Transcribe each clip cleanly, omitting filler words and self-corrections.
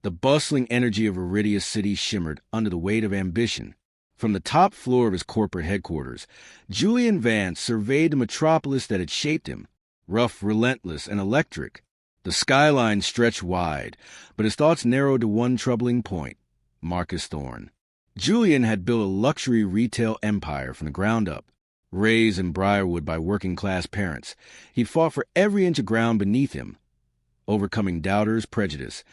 The bustling energy of Iridia's city shimmered under the weight of ambition. From the top floor of his corporate headquarters, Julian Vance surveyed the metropolis that had shaped him, rough, relentless, and electric. The skyline stretched wide, but his thoughts narrowed to one troubling point: Marcus Thorne. Julian had built a luxury retail empire from the ground up. Raised in Briarwood by working-class parents, he'd fought for every inch of ground beneath him, overcoming doubters' prejudice,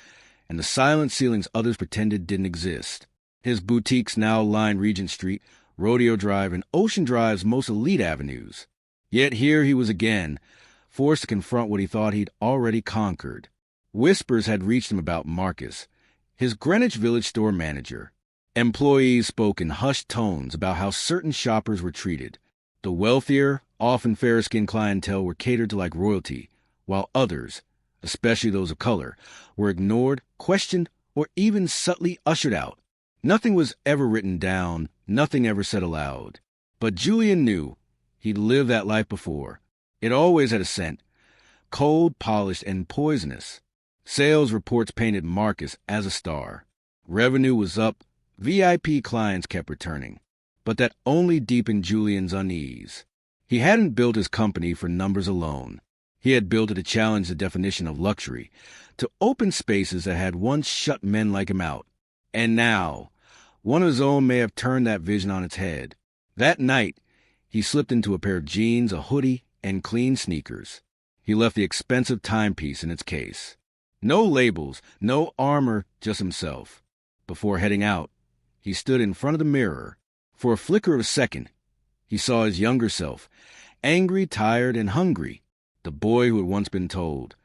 and the silent ceilings others pretended didn't exist. His boutiques now lined Regent Street, Rodeo Drive, and Ocean Drive's most elite avenues. Yet here he was again, forced to confront what he thought he'd already conquered. Whispers had reached him about Marcus, his Greenwich Village store manager. Employees spoke in hushed tones about how certain shoppers were treated. The wealthier, often fair-skinned clientele were catered to like royalty, while others, especially those of color, were ignored, questioned, or even subtly ushered out. Nothing was ever written down, nothing ever said aloud. But Julian knew he'd lived that life before. It always had a scent, cold, polished, and poisonous. Sales reports painted Marcus as a star. Revenue was up, VIP clients kept returning. But that only deepened Julian's unease. He hadn't built his company for numbers alone. He had built it to challenge the definition of luxury, to open spaces that had once shut men like him out. And now, one of his own may have turned that vision on its head. That night, he slipped into a pair of jeans, a hoodie, and clean sneakers. He left the expensive timepiece in its case. No labels, no armor, just himself. Before heading out, he stood in front of the mirror. For a flicker of a second, he saw his younger self, angry, tired, and hungry. The boy who had once been told,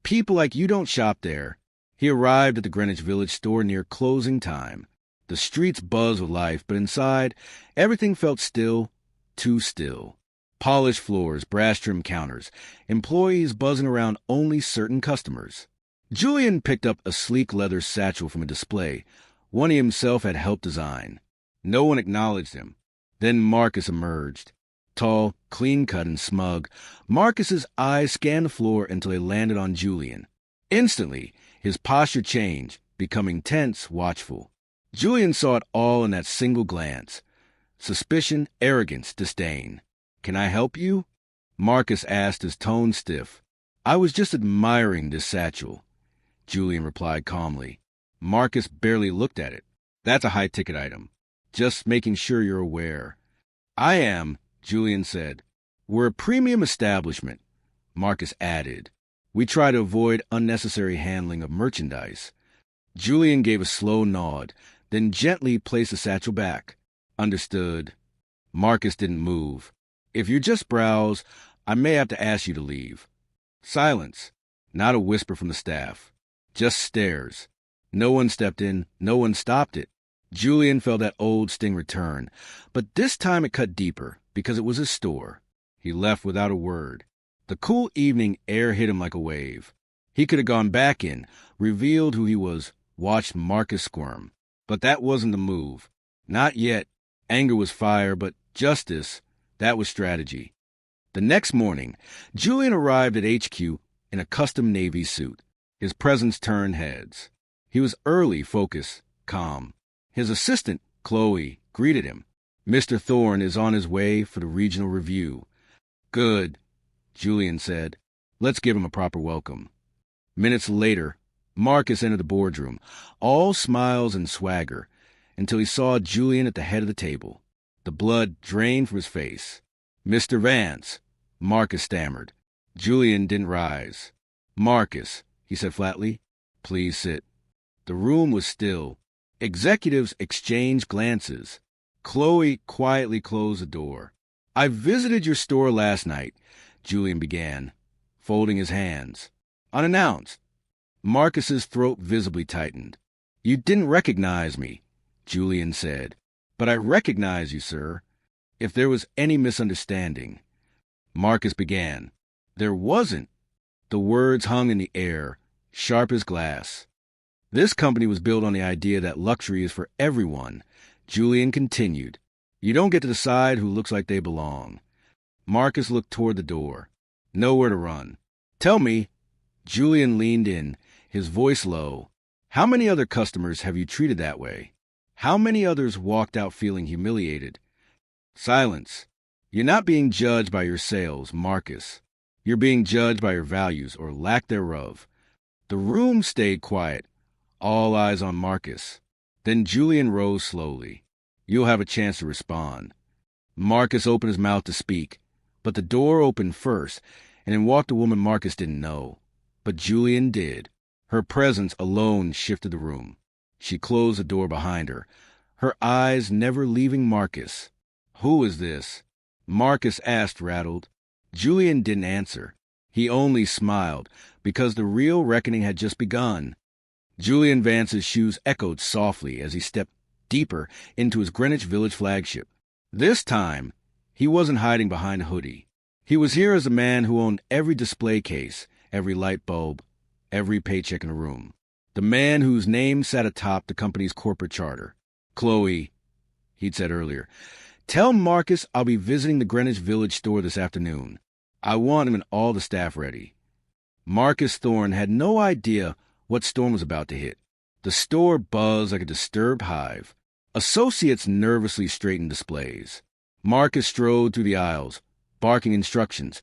"People like you don't shop there." He arrived at the Greenwich Village store near closing time. The streets buzzed with life, but inside, everything felt still, too still. Polished floors, brass-trimmed counters, employees buzzing around only certain customers. Julian picked up a sleek leather satchel from a display, one he himself had helped design. No one acknowledged him. Then Marcus emerged. Tall, clean-cut, and smug, Marcus's eyes scanned the floor until they landed on Julian. Instantly, his posture changed, becoming tense, watchful. Julian saw it all in that single glance. Suspicion, arrogance, disdain. "Can I help you?" Marcus asked, his tone stiff. "I was just admiring this satchel," Julian replied calmly. Marcus barely looked at it. "That's a high-ticket item. Just making sure you're aware." "I am," Julian said. "We're a premium establishment," Marcus added. "We try to avoid unnecessary handling of merchandise." Julian gave a slow nod, then gently placed the satchel back. "Understood." Marcus didn't move. "If you just browse, I may have to ask you to leave." Silence. Not a whisper from the staff. Just stares. No one stepped in. No one stopped it. Julian felt that old sting return, but this time it cut deeper, because it was his store. He left without a word. The cool evening air hit him like a wave. He could have gone back in, revealed who he was, watched Marcus squirm. But that wasn't the move. Not yet. Anger was fire, but justice, that was strategy. The next morning, Julian arrived at HQ in a custom Navy suit. His presence turned heads. He was early, focused, calm. His assistant, Chloe, greeted him. "Mr. Thorne is on his way for the regional review." "Good," Julian said. "Let's give him a proper welcome." Minutes later, Marcus entered the boardroom, all smiles and swagger, until he saw Julian at the head of the table. The blood drained from his face. "Mr. Vance," Marcus stammered. Julian didn't rise. "Marcus," he said flatly, "please sit." The room was still. Executives exchanged glances. Chloe quietly closed the door. "I visited your store last night," Julian began, folding his hands. Unannounced. Marcus's throat visibly tightened. "You didn't recognize me," Julian said. "But I recognize you, sir. If there was any misunderstanding." Marcus began. "There wasn't." The words hung in the air, sharp as glass. "This company was built on the idea that luxury is for everyone," Julian continued. "You don't get to decide who looks like they belong." Marcus looked toward the door. Nowhere to run. "Tell me." Julian leaned in, his voice low. How many other customers have you treated that way? How many others walked out feeling humiliated? Silence. You're not being judged by your sales, Marcus. You're being judged by your values, or lack thereof. The room stayed quiet, all eyes on Marcus. Then Julian rose slowly. You'll have a chance to respond. Marcus opened his mouth to speak, but the door opened first, and in walked a woman Marcus didn't know. But Julian did. Her presence alone shifted the room. She closed the door behind her, her eyes never leaving Marcus. Who is this? Marcus asked, rattled. Julian didn't answer. He only smiled, because the real reckoning had just begun. Julian Vance's shoes echoed softly as he stepped deeper into his Greenwich Village flagship. This time, he wasn't hiding behind a hoodie. He was here as a man who owned every display case, every light bulb, every paycheck in the room. The man whose name sat atop the company's corporate charter. Chloe, he'd said earlier, tell Marcus I'll be visiting the Greenwich Village store this afternoon. I want him and all the staff ready. Marcus Thorne had no idea what storm was about to hit. The store buzzed like a disturbed hive. Associates nervously straightened displays. Marcus strode through the aisles, barking instructions,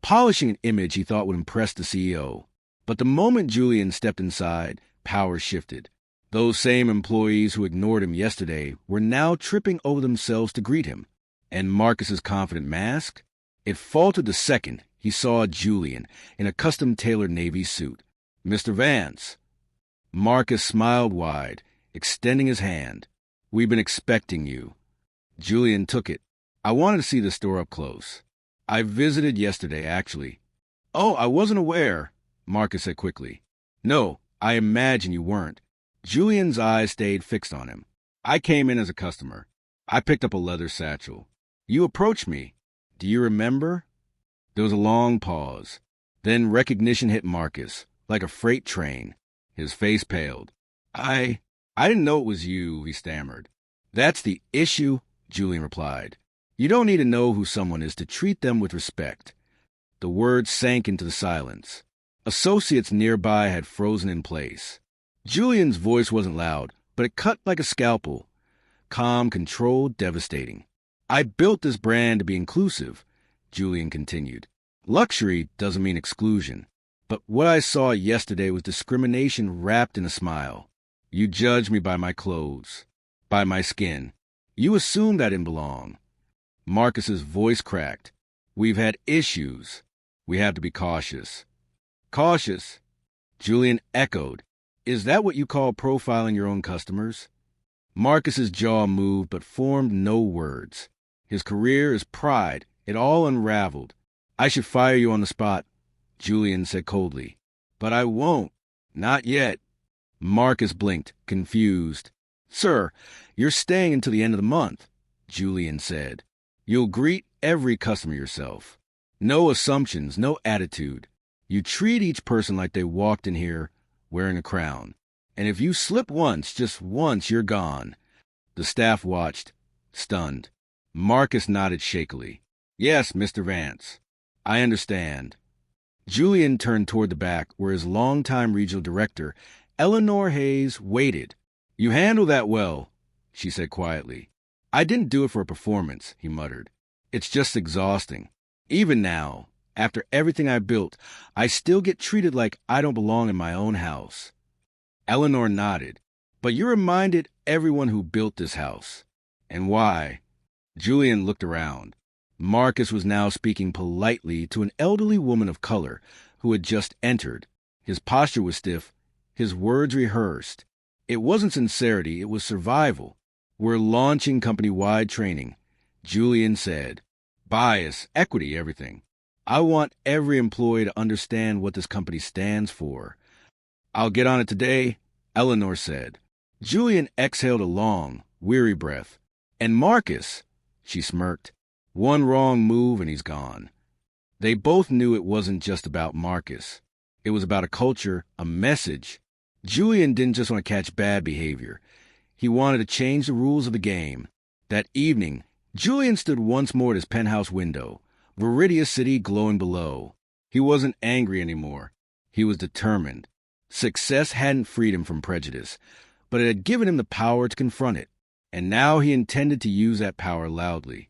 polishing an image he thought would impress the CEO. But the moment Julian stepped inside, power shifted. Those same employees who ignored him yesterday were now tripping over themselves to greet him. And Marcus's confident mask? It faltered the second he saw Julian in a custom-tailored navy suit. Mr. Vance. Marcus smiled wide, extending his hand. We've been expecting you. Julian took it. I wanted to see the store up close. I visited yesterday, actually. Oh, I wasn't aware, Marcus said quickly. No, I imagine you weren't. Julian's eyes stayed fixed on him. I came in as a customer. I picked up a leather satchel. You approached me. Do you remember? There was a long pause. Then recognition hit Marcus, like a freight train. His face paled. I didn't know it was you, he stammered. That's the issue, Julian replied. You don't need to know who someone is to treat them with respect. The words sank into the silence. Associates nearby had frozen in place. Julian's voice wasn't loud, but it cut like a scalpel. Calm, controlled, devastating. I built this brand to be inclusive, Julian continued. Luxury doesn't mean exclusion. But what I saw yesterday was discrimination wrapped in a smile. You judged me by my clothes, by my skin. You assumed I didn't belong. Marcus's voice cracked. We've had issues. We have to be cautious. Cautious? Julian echoed. Is that what you call profiling your own customers? Marcus's jaw moved but formed no words. His career, his pride, it all unraveled. I should fire you on the spot, Julian said coldly. But I won't. Not yet. Marcus blinked, confused. Sir, you're staying until the end of the month, Julian said. You'll greet every customer yourself. No assumptions, no attitude. You treat each person like they walked in here wearing a crown. And if you slip once, just once, you're gone. The staff watched, stunned. Marcus nodded shakily. Yes, Mr. Vance. I understand. Julian turned toward the back where his longtime regional director, Eleanor Hayes, waited. You handle that well, she said quietly. I didn't do it for a performance, he muttered. It's just exhausting. Even now, after everything I built, I still get treated like I don't belong in my own house. Eleanor nodded. But you reminded everyone who built this house. And why? Julian looked around. Marcus was now speaking politely to an elderly woman of color who had just entered. His posture was stiff, his words rehearsed. It wasn't sincerity, it was survival. We're launching company-wide training, Julian said. Bias, equity, everything. I want every employee to understand what this company stands for. I'll get on it today, Eleanor said. Julian exhaled a long, weary breath. And Marcus, she smirked. One wrong move and he's gone. They both knew it wasn't just about Marcus. It was about a culture, a message. Julian didn't just want to catch bad behavior. He wanted to change the rules of the game. That evening, Julian stood once more at his penthouse window, Viridia City glowing below. He wasn't angry anymore. He was determined. Success hadn't freed him from prejudice, but it had given him the power to confront it, and now he intended to use that power loudly.